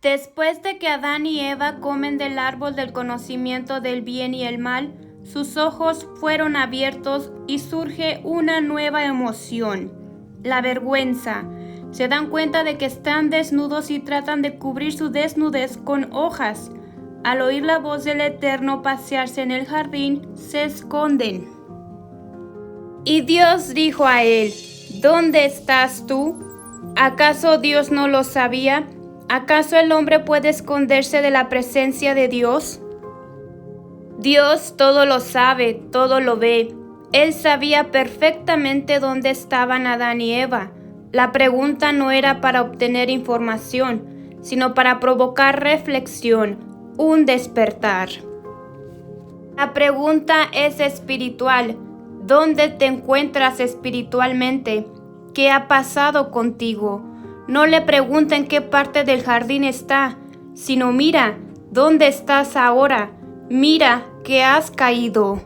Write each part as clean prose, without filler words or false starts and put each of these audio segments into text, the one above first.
Después de que Adán y Eva comen del árbol del conocimiento del bien y el mal, sus ojos fueron abiertos y surge una nueva emoción, la vergüenza. Se dan cuenta de que están desnudos y tratan de cubrir su desnudez con hojas. Al oír la voz del Eterno pasearse en el jardín, se esconden. Y Dios dijo a él: ¿Dónde estás tú? ¿Acaso Dios no lo sabía? ¿Acaso el hombre puede esconderse de la presencia de Dios? Dios todo lo sabe, todo lo ve. Él sabía perfectamente dónde estaban Adán y Eva. La pregunta no era para obtener información, sino para provocar reflexión, un despertar. La pregunta es espiritual. ¿Dónde te encuentras espiritualmente? ¿Qué ha pasado contigo? No le pregunta en qué parte del jardín está, sino mira, ¿dónde estás ahora? Mira que has caído.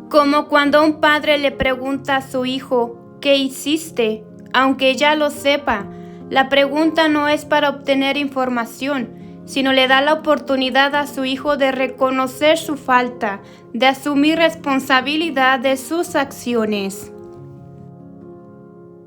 Como cuando un padre le pregunta a su hijo, ¿qué hiciste? Aunque ya lo sepa, la pregunta no es para obtener información, sino le da la oportunidad a su hijo de reconocer su falta, de asumir responsabilidad de sus acciones.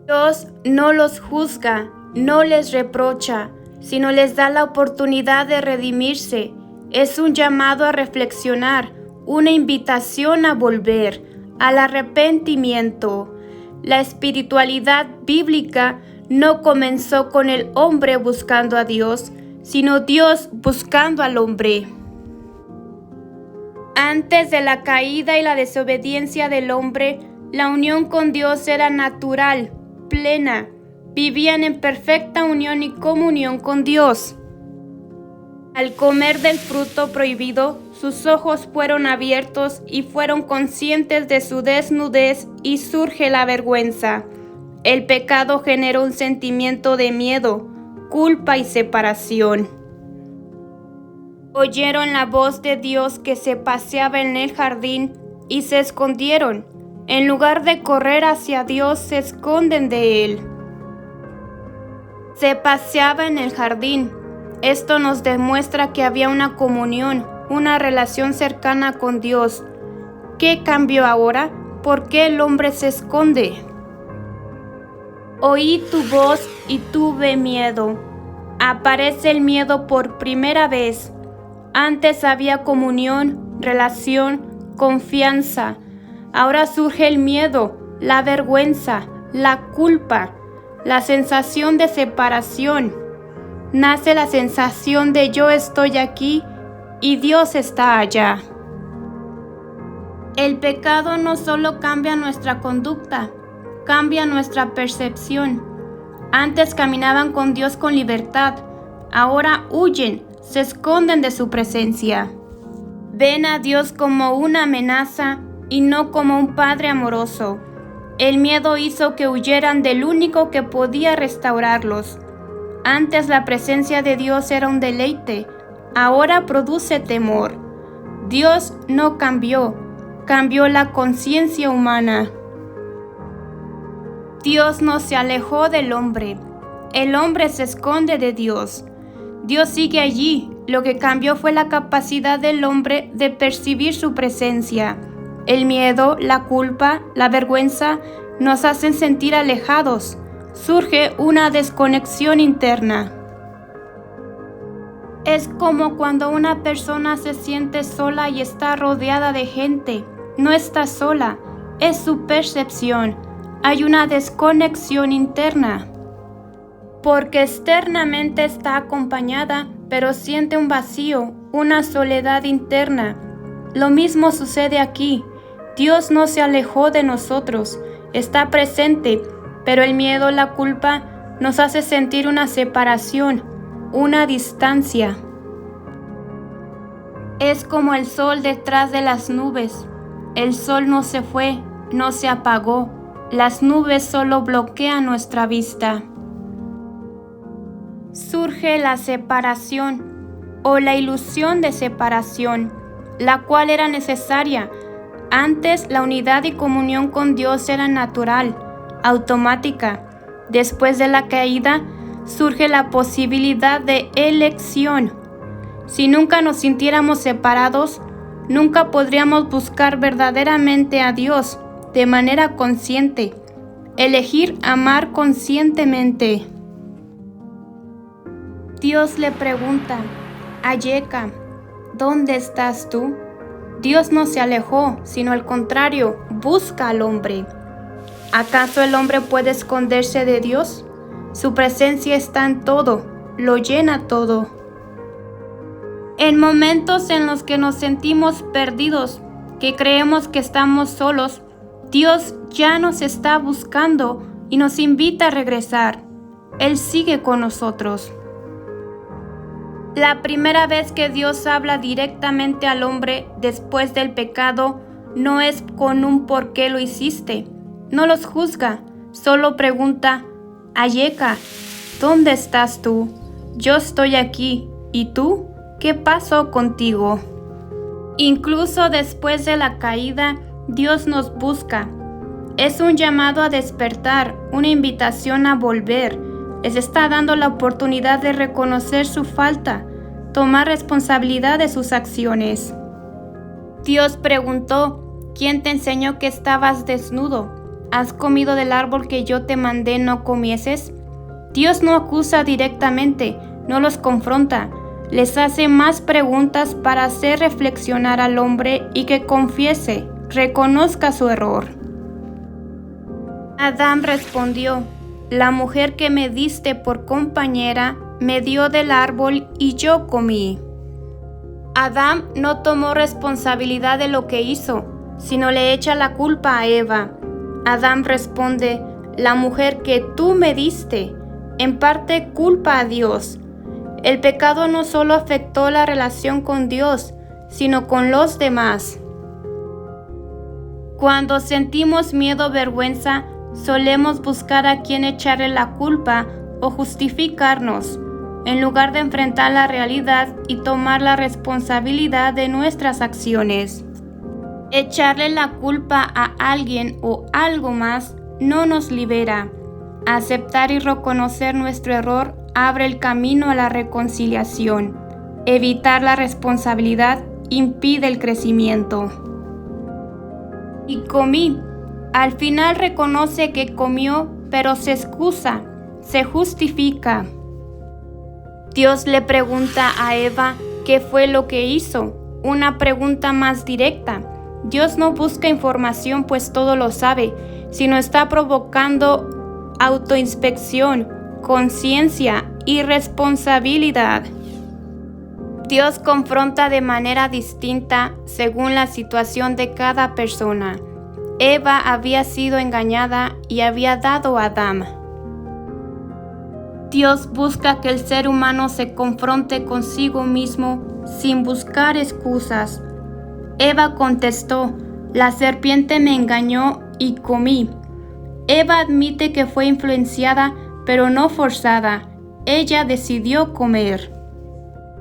Dios no los juzga, no les reprocha, sino les da la oportunidad de redimirse. Es un llamado a reflexionar, una invitación a volver, al arrepentimiento. La espiritualidad bíblica no comenzó con el hombre buscando a Dios, sino Dios buscando al hombre. Antes de la caída y la desobediencia del hombre, la unión con Dios era natural, plena. Vivían en perfecta unión y comunión con Dios. Al comer del fruto prohibido, sus ojos fueron abiertos y fueron conscientes de su desnudez y surge la vergüenza. El pecado generó un sentimiento de miedo, culpa y separación. Oyeron la voz de Dios que se paseaba en el jardín y se escondieron. En lugar de correr hacia Dios, se esconden de Él. Se paseaba en el jardín. Esto nos demuestra que había una comunión, una relación cercana con Dios. ¿Qué cambió ahora? ¿Por qué el hombre se esconde? Oí tu voz y tuve miedo. Aparece el miedo por primera vez. Antes había comunión, relación, confianza. Ahora surge el miedo, la vergüenza, la culpa, la sensación de separación. Nace la sensación de yo estoy aquí y Dios está allá. El pecado no solo cambia nuestra conducta, cambia nuestra percepción. Antes caminaban con Dios con libertad, ahora huyen, se esconden de su presencia. Ven a Dios como una amenaza y no como un Padre amoroso. El miedo hizo que huyeran del único que podía restaurarlos. Antes la presencia de Dios era un deleite, ahora produce temor. Dios no cambió, cambió la conciencia humana. Dios no se alejó del hombre, el hombre se esconde de Dios. Dios sigue allí, lo que cambió fue la capacidad del hombre de percibir su presencia. El miedo, la culpa, la vergüenza nos hacen sentir alejados. Surge una desconexión interna. Es como cuando una persona se siente sola y está rodeada de gente. No está sola, es su percepción. Hay una desconexión interna. Porque externamente está acompañada, pero siente un vacío, una soledad interna. Lo mismo sucede aquí. Dios no se alejó de nosotros, está presente, pero el miedo, la culpa, nos hace sentir una separación, una distancia. Es como el sol detrás de las nubes. El sol no se fue, no se apagó. Las nubes solo bloquean nuestra vista. Surge la separación o la ilusión de separación, la cual era necesaria. Antes la unidad y comunión con Dios era natural, automática. Después de la caída, surge la posibilidad de elección. Si nunca nos sintiéramos separados, nunca podríamos buscar verdaderamente a Dios de manera consciente, elegir amar conscientemente. Dios le pregunta, Ayeka, ¿dónde estás tú? Dios no se alejó, sino al contrario, busca al hombre. ¿Acaso el hombre puede esconderse de Dios? Su presencia está en todo, lo llena todo. En momentos en los que nos sentimos perdidos, que creemos que estamos solos, Dios ya nos está buscando y nos invita a regresar. Él sigue con nosotros. La primera vez que Dios habla directamente al hombre después del pecado no es con un ¿por qué lo hiciste? No los juzga, solo pregunta, Ayeka, ¿dónde estás tú? Yo estoy aquí, ¿y tú? ¿Qué pasó contigo? Incluso después de la caída, Dios nos busca. Es un llamado a despertar, una invitación a volver. Les está dando la oportunidad de reconocer su falta, tomar responsabilidad de sus acciones. Dios preguntó, ¿quién te enseñó que estabas desnudo? ¿Has comido del árbol que yo te mandé no comieses? Dios no acusa directamente, no los confronta, les hace más preguntas para hacer reflexionar al hombre y que confiese, reconozca su error. Adán respondió, la mujer que me diste por compañera me dio del árbol y yo comí. Adán no tomó responsabilidad de lo que hizo, sino le echa la culpa a Eva. Adán responde, la mujer que tú me diste, en parte culpa a Dios. El pecado no solo afectó la relación con Dios, sino con los demás. Cuando sentimos miedo o vergüenza, solemos buscar a quien echarle la culpa o justificarnos, en lugar de enfrentar la realidad y tomar la responsabilidad de nuestras acciones. Echarle la culpa a alguien o algo más no nos libera. Aceptar y reconocer nuestro error abre el camino a la reconciliación. Evitar la responsabilidad impide el crecimiento. Y comí. Al final reconoce que comió, pero se excusa, se justifica. Dios le pregunta a Eva qué fue lo que hizo, una pregunta más directa. Dios no busca información, pues todo lo sabe, sino está provocando autoinspección, conciencia y responsabilidad. Dios confronta de manera distinta según la situación de cada persona. Eva había sido engañada y había dado a Adán. Dios busca que el ser humano se confronte consigo mismo sin buscar excusas. Eva contestó, la serpiente me engañó y comí. Eva admite que fue influenciada, pero no forzada. Ella decidió comer.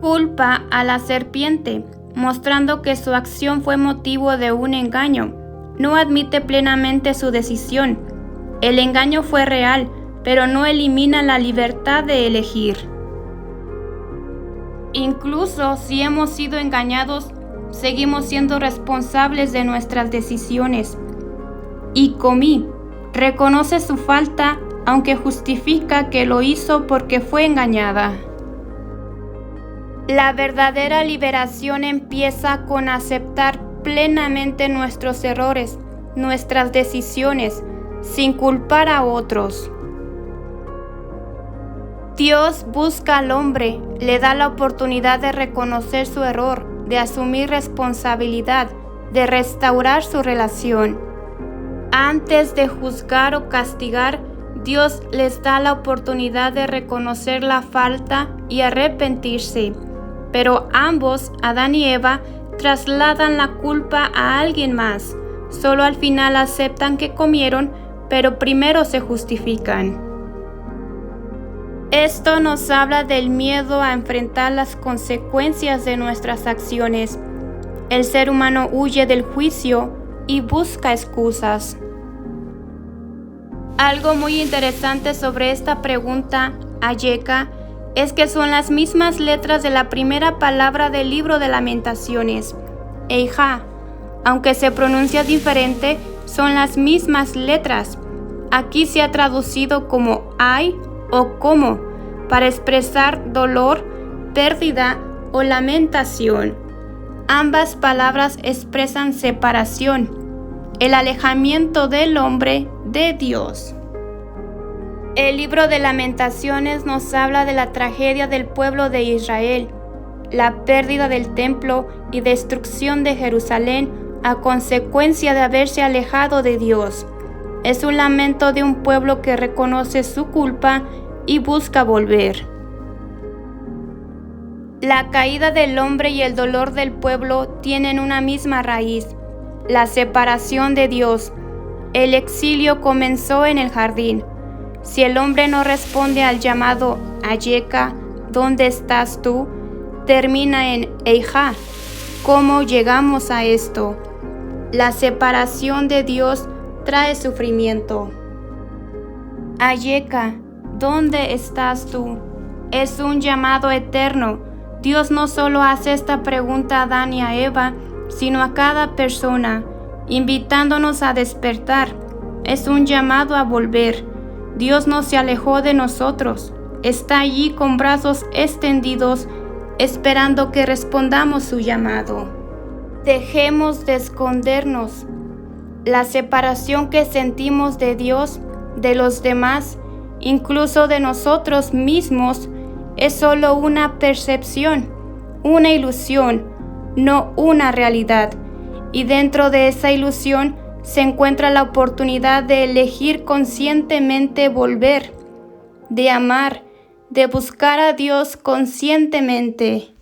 Culpa a la serpiente, mostrando que su acción fue motivo de un engaño. No admite plenamente su decisión. El engaño fue real, pero no elimina la libertad de elegir. Incluso si hemos sido engañados, seguimos siendo responsables de nuestras decisiones. Y comí. Reconoce su falta, aunque justifica que lo hizo porque fue engañada. La verdadera liberación empieza con aceptar plenamente nuestros errores, nuestras decisiones, sin culpar a otros. Dios busca al hombre, le da la oportunidad de reconocer su error, de asumir responsabilidad, de restaurar su relación. Antes de juzgar o castigar, Dios les da la oportunidad de reconocer la falta y arrepentirse. Pero ambos, Adán y Eva, trasladan la culpa a alguien más. Solo al final aceptan que comieron, pero primero se justifican. Esto nos habla del miedo a enfrentar las consecuencias de nuestras acciones. El ser humano huye del juicio y busca excusas. Algo muy interesante sobre esta pregunta Ayeca, es que son las mismas letras de la primera palabra del libro de Lamentaciones. Eija, aunque se pronuncia diferente, son las mismas letras. Aquí se ha traducido como ay o como, para expresar dolor, pérdida o lamentación. Ambas palabras expresan separación, el alejamiento del hombre de Dios. El libro de Lamentaciones nos habla de la tragedia del pueblo de Israel, la pérdida del templo y destrucción de Jerusalén a consecuencia de haberse alejado de Dios. Es un lamento de un pueblo que reconoce su culpa y busca volver. La caída del hombre y el dolor del pueblo tienen una misma raíz, la separación de Dios. El exilio comenzó en el jardín. Si el hombre no responde al llamado Ayeca, ¿dónde estás tú?, termina en Eija. ¿Cómo llegamos a esto? La separación de Dios trae sufrimiento. Ayeca, ¿dónde estás tú? Es un llamado eterno. Dios no solo hace esta pregunta a Adán y a Eva, sino a cada persona, invitándonos a despertar. Es un llamado a volver. Dios no se alejó de nosotros. Está allí con brazos extendidos, esperando que respondamos su llamado. Dejemos de escondernos. La separación que sentimos de Dios, de los demás, incluso de nosotros mismos, es solo una percepción, una ilusión, no una realidad. Y dentro de esa ilusión se encuentra la oportunidad de elegir conscientemente volver, de amar, de buscar a Dios conscientemente.